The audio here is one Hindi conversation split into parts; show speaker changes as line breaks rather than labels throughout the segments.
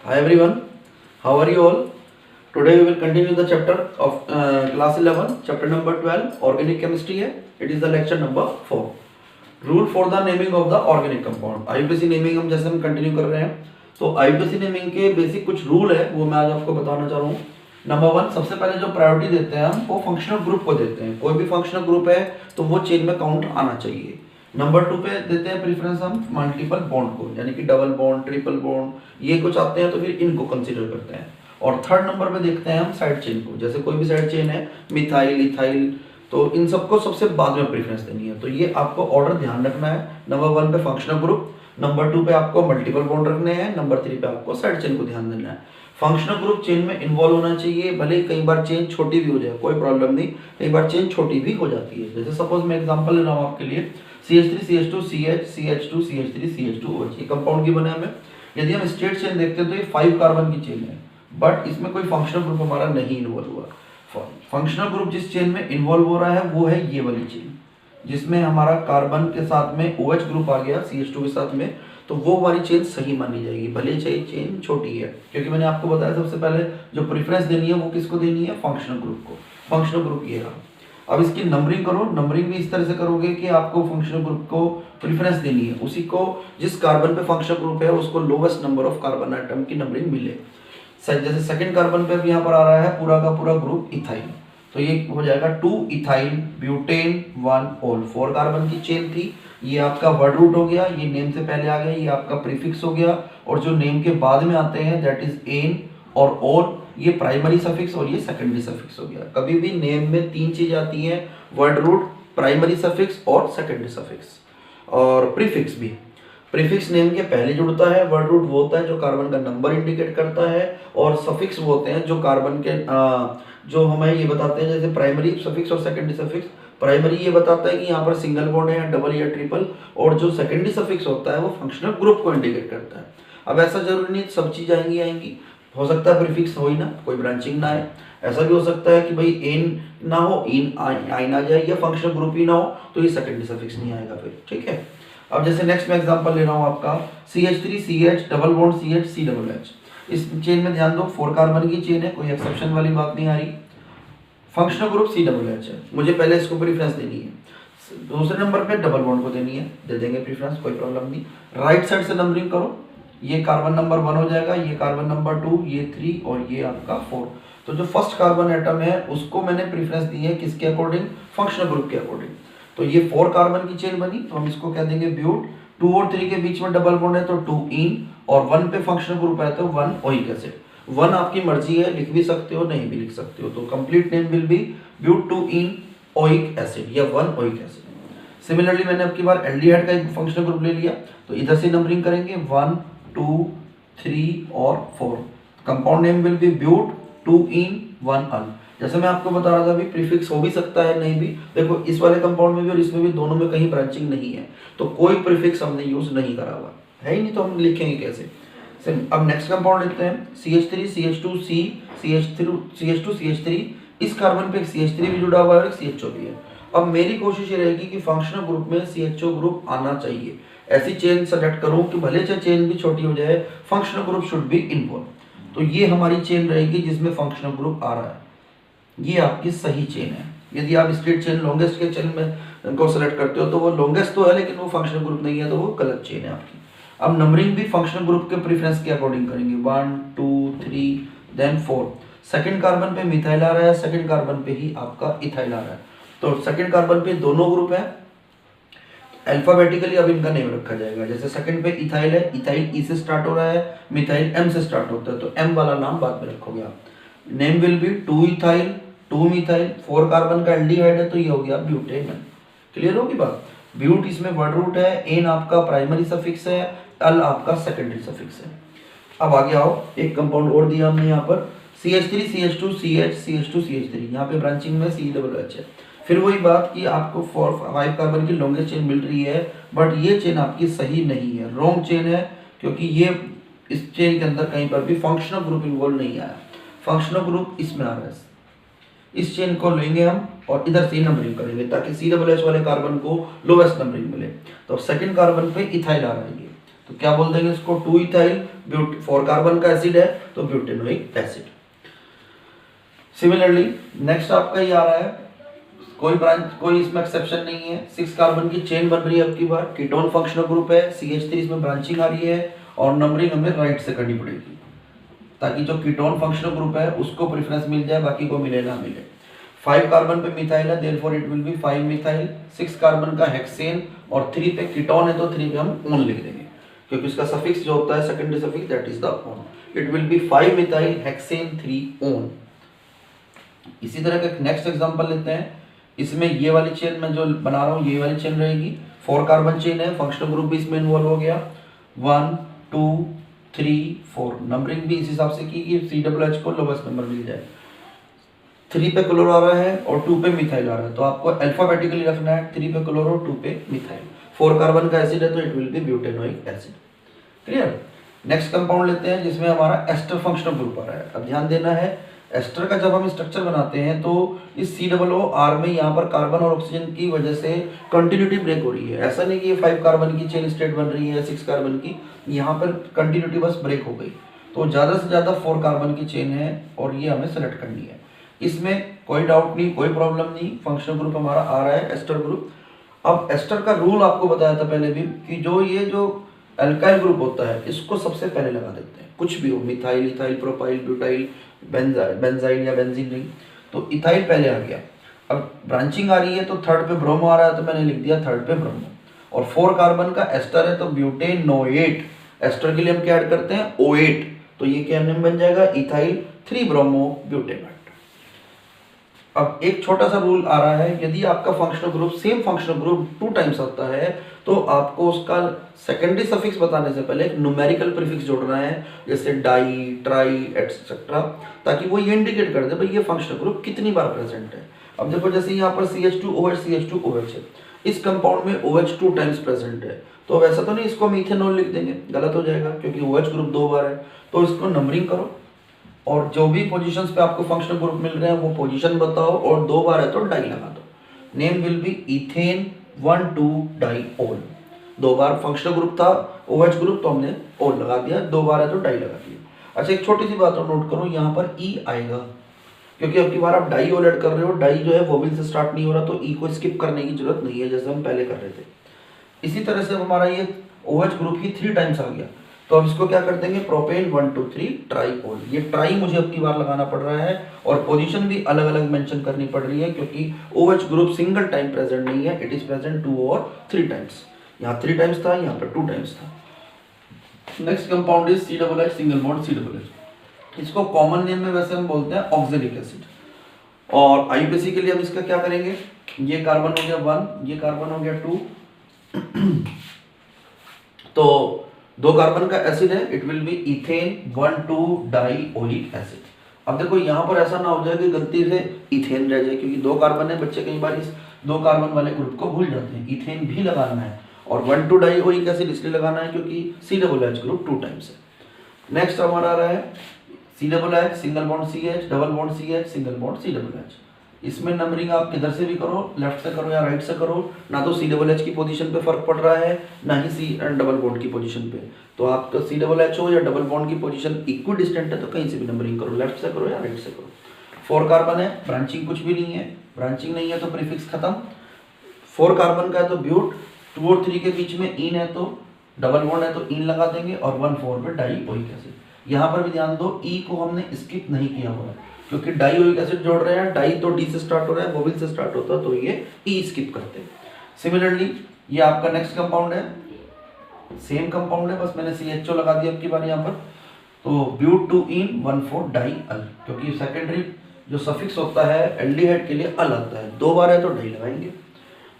Hi everyone, how are you all? Today we will continue the chapter of class 11, chapter number 12, organic chemistry है. It is the lecture number 4. Rule for the naming of the organic compound. IUPAC naming हम जैसे हम कंटिन्यू कर रहे हैं, तो IUPAC नेमिंग के बेसिक कुछ रूल है वो मैं आज आपको बताना चाह रहा हूँ. नंबर 1, सबसे पहले जो प्रायोरिटी देते हैं हम वो फंक्शनल ग्रुप को देते हैं. कोई भी फंक्शनल ग्रुप है तो वो चेन में काउंट आना चाहिए. नंबर 2 पे देते हैं प्रेफरेंस हम मल्टीपल बॉन्ड को, यानी कि डबल बॉन्ड, ट्रिपल बॉन्ड, ये कुछ आते हैं तो फिर इनको कंसीडर करते हैं. और थर्ड नंबर पे देखते हैं हम साइड चेन को, जैसे कोई भी साइड चेन है, मिथाइल, इथाइल, तो इन सबको सबसे बाद में प्रेफरेंस देनी है. तो ये आपको ऑर्डर ध्यान रखना है. नंबर 1 पे फंक्शनल ग्रुप, नंबर 2 पे आपको मल्टीपल बॉन्ड रखने हैं, नंबर 3 पे आपको साइड चेन को ध्यान देना है. फंक्शनल ग्रुप चेन में इन्वॉल्व होना चाहिए, भले ही कई बार चेन छोटी भी हो जाए, कोई प्रॉब्लम नहीं, कई बार चेन छोटी भी हो जाती है. जैसे सपोज मैं एग्जांपल ले रहा हूँ आपके लिए, CH3 CH2 CH CH2 CH3 CH2 OH, ये कंपाउंड की बने हमें. यदि हम स्ट्रेट चेन देखते हैं तो ये 5 कार्बन की चेन है, बट इसमें कोई फंक्शनल ग्रुप हमारा नहीं इन्वॉल्व हुआ. फंक्शनल ग्रुप जिस चेन में इन्वॉल्व हो रहा है वो है ये वाली चेन, जिसमें हमारा कार्बन के साथ में OH ग्रुप आ गया CH2 के साथ में, तो वो वाली चेन सही मानी जाएगी, भले चाहिए चेन छोटी है. क्योंकि मैंने आपको बताया सबसे पहले जो प्रेफरेंस देनी है वो किसको देनी है, फंक्शनल ग्रुप को. फंक्शनल ग्रुप ये रहा. अब इसकी नंबरिंग करो, नंबरिंग भी इस तरह से करोगे कि आपको फंक्शनल ग्रुप को प्रेफरेंस देनी है, उसी को जिस कार्बन पे फंक्शनल ग्रुप है उसको lowest number of carbon atom की नंबरिंग मिले. जैसे सेकंड कार्बन पे यहाँ पर आ रहा है पूरा का पूरा ग्रुप इथाइल, तो ये हो जाएगा 2 इथाइल ब्यूटेन 1 ऑल. 4 कार्बन की चेन थी, ये आपका वर्ड रूट हो गया, ये नेम से पहले आ गया, ये आपका प्रीफिक्स हो गया, और जो नेम के बाद में आते हैं दैट इज एन और ऑल, ये प्राइमरी सफिक्स और ये सेकेंडरी सफिक्स हो गया. कभी भी नेम में 3 चीज आती हैं, वर्ड रूट, प्राइमरी सफिक्स और सेकेंडरी सफिक्स. और प्रीफिक्स भी, प्रीफिक्स नेम के पहले जुड़ता है, वर्ड रूट वो होता है जो कार्बन का नंबर इंडिकेट करता है, और सफिक्स वो होते हैं जो कार्बन के जो हमें ये बताते हैं, जैसे प्राइमरी सफिक्स और सेकेंडरी सफिक्स. प्राइमरी ये बताता है कि यहाँ पर सिंगल बॉन्ड है या डबल या ट्रिपल, और जो सेकेंडरी सफिक्स होता है वो फंक्शनल ग्रुप को इंडिकेट करता है. अब ऐसा जरूरी नहीं सब चीज आएंगी, हो सकता है प्रीफिक्स हो ही ना, कोई ब्रांचिंग ना आए. ऐसा भी हो सकता है कि भाई एन ना हो, इन आइन आ जाए, या फंक्शनल ग्रुप ही ना हो तो ये सेकेंडरी सफिक्स नहीं आएगा फिर. ठीक है. अब जैसे नेक्स्ट में एग्जांपल ले रहा हूँ आपका CH3 CH double bond CH C double H. इस चेन में ध्यान दो, 4 कार्बन की चेन है, कोई एक्सेप्शन वाली बात नहीं आ रही. Functional group C double H है, मुझे पहले इसको प्रेफरेंस देनी है. दूसरे नंबर पे डबल बॉन्ड को देनी है, दे देंगे प्रेफरेंस, कोई प्रॉब्लम नहीं. राइट साइड से नंबरिंग करो, ये कार्बन नंबर 1 हो जाएगा, ये कार्बन नंबर 2, ये 3 और ये आपका 4. तो जो फर्स्ट कार्बन एटम है उसको मैंने प्रेफरेंस दी है किसके अकॉर्डिंग, फंक्शनल ग्रुप के अकॉर्डिंग. तो ये 4 कार्बन की चेन बनी, तो हम इसको कह देंगे ब्यूट. 2 और 3 के बीच में डबल बॉन्ड है तो 2 इन, और 1 पे फंक्शनल ग्रुप है तो 1 ओइक एसिड. 1 आपकी मर्जी है, लिख भी सकते हो नहीं भी लिख सकते हो, तो complete name will be but 2 en oic acid या 1 ओइक एसिड. सिमिलरली मैंने अब की बार एल्डिहाइड का एक फंक्शनल ग्रुप ले लिया, तो इधर से नंबरिंग करेंगे 1 2 3 और 4. Compound name will be but 2 en 1 al. जैसे मैं आपको बता रहा था अभी, प्रीफिक्स हो भी सकता है नहीं भी. देखो इस वाले कंपाउंड में भी और इसमें भी, दोनों में कहीं ब्रांचिंग नहीं है, तो कोई प्रीफिक्स हमने यूज नहीं करा हुआ है ही नहीं, तो हम लिखेंगे कैसे. अब नेक्स्ट कंपाउंड लिखते हैं CH3 CH2 C CH2 CH3. इस कार्बन पे एक CH3 भी जुड़ा हुआ है और एक CHO भी है. अब मेरी कोशिश ये रहेगी कि फंक्शनल ग्रुप में CHO ग्रुप आना चाहिए. ऐसी चेन सेलेक्ट करूं कि भले चाहे चेन भी छोटी हो जाए, functional group should be involve. तो ये हमारी चेन रहेगी जिसमें फंक्शनल ग्रुप आ रहा है, ये आपकी सही चेन है. यदि आप स्ट्रेट चेन लॉन्गेस्ट के चेन में को सेलेक्ट करते हो तो वो लॉन्गेस्ट तो है लेकिन वो फंक्शनल ग्रुप नहीं है, तो वो गलत चेन है आपकी. अब नंबरिंग भी फंक्शनल ग्रुप के प्रेफरेंस के अकॉर्डिंग करेंगे, 1 2 3 देन 4. सेकंड कार्बन पे मिथाइल आ रहा है, सेकंड कार्बन पे ही आपका इथाइल आ रहा है, तो सेकंड कार्बन पे दोनों ग्रुप है. अल्फाबेटिकली अब इनका नेम रखा जाएगा. जैसे सेकंड पे इथाइल है, इथाइल ई से स्टार्ट हो रहा है, मिथाइल एम से स्टार्ट होता है, तो एम वाला नाम बाद में रखोगे आप. Name will B 2 ethyl 2 methyl. 4 carbon का एल्डिहाइड है तो ये हो गया ब्यूटेन. क्लियर होगी बात. ब्यूट इसमें वर्ड रूट है, एन आपका प्राइमरी सफिक्स है, अल आपका सेकेंडरी सफिक्स है. अब आगे आओ, एक कंपाउंड और दिया हमने यहाँ पर CH3 CH2 CH CH2 CH3. यहाँ पे ब्रांचिंग में C डबल H है. फिर वही बात कि आपको 5 कार्बन की लॉन्गेस्ट चेन मिल रही है, बट ये चेन आपकी सही नहीं है, रॉन्ग चेन है, क्योंकि ये इस चेन के अंदर कहीं पर भी फंक्शनल ग्रुप इन्वॉल्व नहीं आया. फंक्शनल ग्रुप इसमें आ रहा है. इस चेन को लेंगे हम और इधर से नंबरिंग करेंगे ताकि C डबल H वाले कार्बन को लोवेस्ट नंबरिंग मिले. तो सेकंड कार्बन पे इथाइल आ रहा है, तो क्या बोल देंगे इसको, 2 इथाइल ब्यूट 4 कार्बन का एसिड है तो ब्यूटेनोइक एसिड। सिमिलरली नेक्स्ट आपका ये आ रहा है, कोई इसमें एक्सेप्शन नहीं है, 6 कार्बन की चेन बन रही है अब की बार, कीटोन फंक्शनल ग्रुप है, CH3 इसमें ब्रांचिंग आ रही है और नंबरिंग हमें राइट से करनी पड़ेगी ताकि जो कीटोन फंक्शनल ग्रुप है उसको प्रेफरेंस मिल जाए, बाकी को मिले ना मिले। 5 कार्बन पे मिथाइल है, therefore it will B 5 methyl. 6 carbon का हेक्सेन और 3 पे कीटोन है तो 3 पे हम ओन लिख देंगे क्योंकि इसका सफिक्स जो होता है secondary suffix that is the own. It will B 5 methyl hexane 3 own. इसी तरह का नेक्स्ट एग्जांपल लेते हैं, इसमें ये वाली चेन मैं जो बना रहा हूँ ये वाली चेन रहेगी, 4 कार्बन चेन है, फंक्शनल ग्रुप भी इसमें इन्वॉल्व हो गया, 1 2 3 4, नंबरिंग भी इस हिसाब से की कि CH को लोवेस्ट नंबर मिल जाए। 3 पे क्लोरो आ रहा है और 2 पे मिथाइल आ रहा है तो आपको अल्फाबेटिकली रखना है, 3 पे क्लोरो 2 पे मिथाइल। 4 कार्बन का एसिड है तो it will B butanoic acid. Clear. Next compound लेते हैं जिसमें हमारा एस्टर फंक्शनल ग्रुप आ रहा है। अब ध्यान देना है, एस्टर का जब हम स्ट्रक्चर बनाते हैं तो इस COOR में यहाँ पर कार्बन और ऑक्सीजन की वजह से कंटिन्यूटी ब्रेक हो रही है। ऐसा नहीं कि ये 5 कार्बन की चेन स्टेट बन रही है 6 कार्बन की, यहाँ पर कंटिन्यूटी बस ब्रेक हो गई। तो ज़्यादा से ज़्यादा 4 कार्बन की चेन है और ये हमें सेलेक्ट करनी है। इसमें कोई डाउट नहीं, कोई प्रॉब्लम नहीं, फंक्शनल ग्रुप हमारा आ रहा है एस्टर ग्रुप। अब एस्टर का रूल आपको बताया था पहले भी कि जो अल्काइल ग्रुप होता है इसको सबसे पहले लगा देते हैं, कुछ भी हो, methyl ethyl propyl butyl benzyl या बेंजीन नहीं, तो इथाइल पहले आ गया। अब ब्रांचिंग आ रही है तो 3rd पे ब्रोमो आ रहा है तो मैंने लिख दिया 3rd पे ब्रोमो। और 4 कार्बन का एस्टर है तो ब्यूटेनोएट, एस्टर के लिए हम क्या ऐड करते हैं OH, तो ये क्या नेम बन जाएगा इथाइल 3 ब्रोमो ब्यूटेनोएट। अब एक छोटा सा रूल आ रहा है, यदि आपका functional group same functional group 2 times आता है तो आपको उसका सेकेंडरी सफिक्स बताने से पहले एक न्यूमेरिकल प्रीफिक्स जोड़ना है, जैसे डाई ट्राई एटसेट्रा, ताकि वो ये इंडिकेट कर दे भाई ये फंक्शनल ग्रुप कितनी बार प्रेजेंट है। अब देखो जैसे यहाँ पर CH2OH है, इस कंपाउंड में OH 2 टाइम्स प्रेजेंट है, तो वैसा तो नहीं इसको हम इथेनॉल लिख देंगे, गलत हो जाएगा क्योंकि OH ग्रुप 2 बार है। तो इसको नंबरिंग करो और जो भी पोजीशंस पे आपको फंक्शनल ग्रुप मिल रहे हैं वो पोजीशन बताओ और 2 बार है तो डाई लगा दो। Name will be ethane 1,2 diol. 2 bar functional group था OH ग्रुप तो हमने ओल लगा दिया, 2 बार है तो डाई लगा दिया। अच्छा एक छोटी सी बात और नोट करो, यहाँ पर E आएगा क्योंकि अब की बार आप डाईओल ऐड कर रहे हो, डाई जो है वोवेल से स्टार्ट नहीं हो रहा तो E को स्किप करने की जरूरत नहीं है जैसे हम पहले कर रहे थे। इसी तरह से हमारा ये OH ग्रुप ही 3 टाइम्स आ गया तो अब इसको क्या कर देंगे प्रोपेन 1 2 3 ट्राईओल। ये ट्राई मुझे अब की बार लगाना पड़ रहा है और पोजीशन भी अलग अलग मेंशन करनी पड़ रही है क्योंकि OH group single time present नहीं है, इट इज प्रेजेंट 2 और 3 टाइम्स। यहाँ 3 टाइम्स था, यहाँ पर 2 टाइम्स था। Next compound is COOH single bond COOH। इसको कॉमन नेम में वैसे हम बोलते हैं ऑक्जेलिक एसिड। और आईयूपीएसी के लिए हम इसका क्या करेंगे, ये कार्बन हो गया 1, ये कार्बन हो गया 2 तो 2 कार्बन का एसिड है, it will be ethane 1,2 dioic acid. अब देखो यहाँ पर ऐसा ना हो जाए कि गलती से इथेन रह जाए क्योंकि 2 कार्बन है, बच्चे कई बार इस 2 कार्बन वाले ग्रुप को भूल जाते हैं। इथेन भी लगाना है और 1,2 डाईओलिक एसिड इसलिए लगाना है क्योंकि COOH ग्रुप 2 टाइम्स है। नेक्स्ट हमारा आ रहा है COOH single bond CH double bond CH single bond COOH। इसमें नंबरिंग आप किधर से भी करो, लेफ्ट से करो या राइट से करो, ना तो COOH की पोजीशन पे फर्क पड़ रहा है ना ही C डबल बॉन्ड की पोजीशन पे। तो आपका COOH हो या डबल बॉन्ड की पोजीशन इक्वी डिस्टेंट है तो कहीं से भी नंबरिंग करो, लेफ्ट से करो या राइट से करो। 4 कार्बन है, ब्रांचिंग कुछ भी नहीं है, ब्रांचिंग नहीं है तो प्रीफिक्स खत्म। 4 कार्बन का है तो ब्यूट, 2 और 3 के बीच में इन है तो डबल बॉन्ड है तो इन लगा देंगे और 1,4 पे डाईओलिक एसिड। यहाँ पर भी ध्यान दो E को हमने स्किप नहीं किया हुआ है क्योंकि डाईओलिक एसिड जोड़ रहे हैं, डाई तो D से स्टार्ट हो रहा है, वोवेल से स्टार्ट होता है तो ये E स्किप करते हैं। सिमिलरली ये आपका नेक्स्ट कंपाउंड है, सेम कंपाउंड है, बस मैंने CHO लगा दिया अब की बार यहाँ पर। तो ब्यूट 2 इन 1,4 डाईअल क्योंकि सेकेंडरी जो सफिक्स होता है एल्डिहाइड के लिए अल आता है, 2 बार है तो डाई लगाएंगे।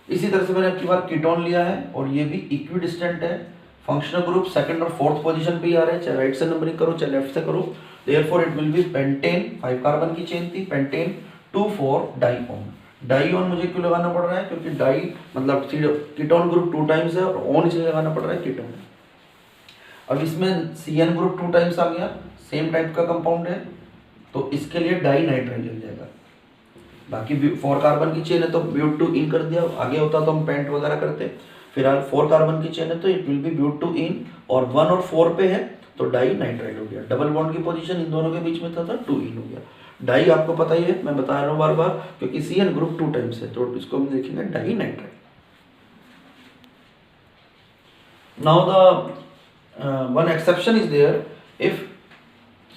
इसी तरह से मैंने अब की बार कीटोन लिया है और ये भी इक्वी डिस्टेंट है, फंक्शनल ग्रुप 2nd और 4th पोजीशन पे ही आ रहे हैं, चाहे राइट से नंबरिंग करो चाहे लेफ्ट से करो। Therefore it will B pentane, 5 carbon की चेन थी, पेंटेन 2,4 डाईओन। डाईओन मुझे क्यों लगाना पड़ रहा है क्योंकि डाई मतलब कीटोन ग्रुप 2 टाइम्स है और ओन इसलिए लगाना पड़ रहा है कीटोन। अब इसमें CN ग्रुप 2 टाइम्स आ गया, सेम टाइप का कंपाउंड है तो इसके लिए डाई नाइट्राइल लग जाएगा। बाकी 4 कार्बन की चेन है तो ब्यूट 2 इन कर दिया, आगे होता तो हम पेंट वगैरह करते। फिलहाल 4 कार्बन की चेन है तो it will be but two ene, और 1 और 4 पे है तो डाई नाइट्राइल हो गया। डबल बॉन्ड की पोजीशन इन दोनों के बीच में था 2 इन हो गया। डाई आपको पता ही है, मैं बता रहा हूँ बार बार, क्योंकि CN ग्रुप 2 टाइम्स है तो इसको हम देखेंगे di nitrile. Now the one exception is there. If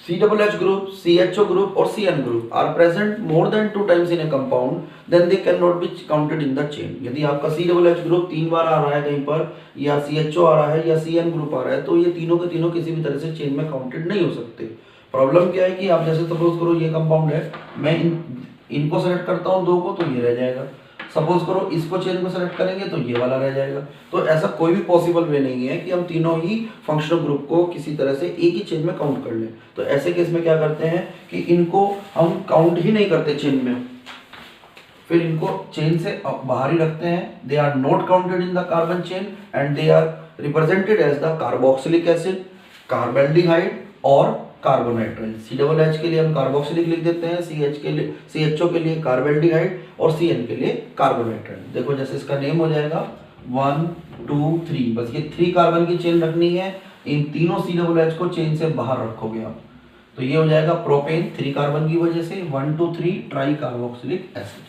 COOH group, CHO group or CN group are present more than 2 times in a compound, then they cannot be counted in the chain. यदि आपका COOH group 3 बार आ रहा है कहीं पर, या CHO आ रहा है या CN group आ रहा है, तो ये तीनों के तीनों किसी भी तरह से चेन में काउंटेड नहीं हो सकते। प्रॉब्लम क्या है कि आप जैसे सपोज करो ये कंपाउंड है, मैं इनको सेलेक्ट करता हूँ 2 को तो ये रह जाएगा, सपोज करो इसको चेन को सेलेक्ट करेंगे तो ये वाला रह जाएगा। तो ऐसा कोई भी पॉसिबल वे नहीं है कि हम तीनों ही फंक्शनल ग्रुप को किसी तरह से एक ही चेन में काउंट कर लें। तो ऐसे केस में क्या करते हैं कि इनको हम काउंट ही नहीं करते चेन में, फिर इनको चेन से बाहर ही रखते हैं। They are not counted in the carbon chain and they are represented as the carboxylic acid, carbaldehyde और कार्बोनाइट्राइल। COOH के लिए हम कार्बोक्सिलिक लिख देते हैं, CHO के लिए कार्बेल्डिहाइड और CN के लिए कार्बोनाइट्राइल। देखो जैसे इसका नेम हो जाएगा 1 2 3, बस ये 3 कार्बन की चेन रखनी है, इन तीनों COOH को चेन से बाहर रखोगे आप, तो ये हो जाएगा प्रोपेन 3 कार्बन की वजह से 1 2 3 ट्राई कार्बोक्सिलिक एसिड।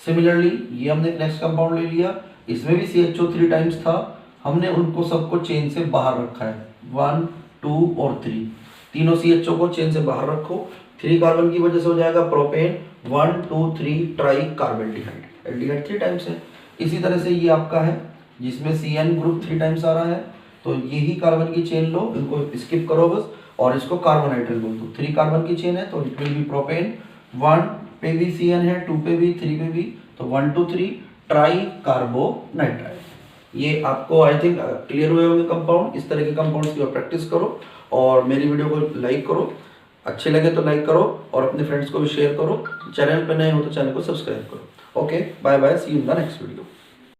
सिमिलरली ये हमने नेक्स्ट कंपाउंड ले लिया, इसमें भी CHO 3 टाइम्स था, हमने उनको सबको चेन से बाहर रखा है 1 2 और 3, तीनों CHO को चेन से बाहर रखो, 3 कार्बन की वजह से हो जाएगा propane 1 2 3 try carbaldehyde, aldehyde 3 times है। इसी तरह से ये आपका है जिसमें CN ग्रुप 3 टाइम्स आ रहा है, तो यही कार्बन की चेन लो, इनको स्किप करो बस और इसको कार्बोनाइट्राइल बोल दो। 3 कार्बन की चेन है तो इट विल बी प्रोपेन, 1 पे भी CN है, 2 पे भी, 3 पे भी, तो 1 2 3 ट्राई कार्बोनाइट्राइल। ये आपको आई थिंक क्लियर हुए होंगे कंपाउंड। इस तरह के कंपाउंड्स की प्रैक्टिस करो और मेरी वीडियो को लाइक करो, अच्छे लगे तो लाइक करो और अपने फ्रेंड्स को भी शेयर करो। चैनल पे नए हो तो चैनल को सब्सक्राइब करो। Okay, bye bye, see you in the next video.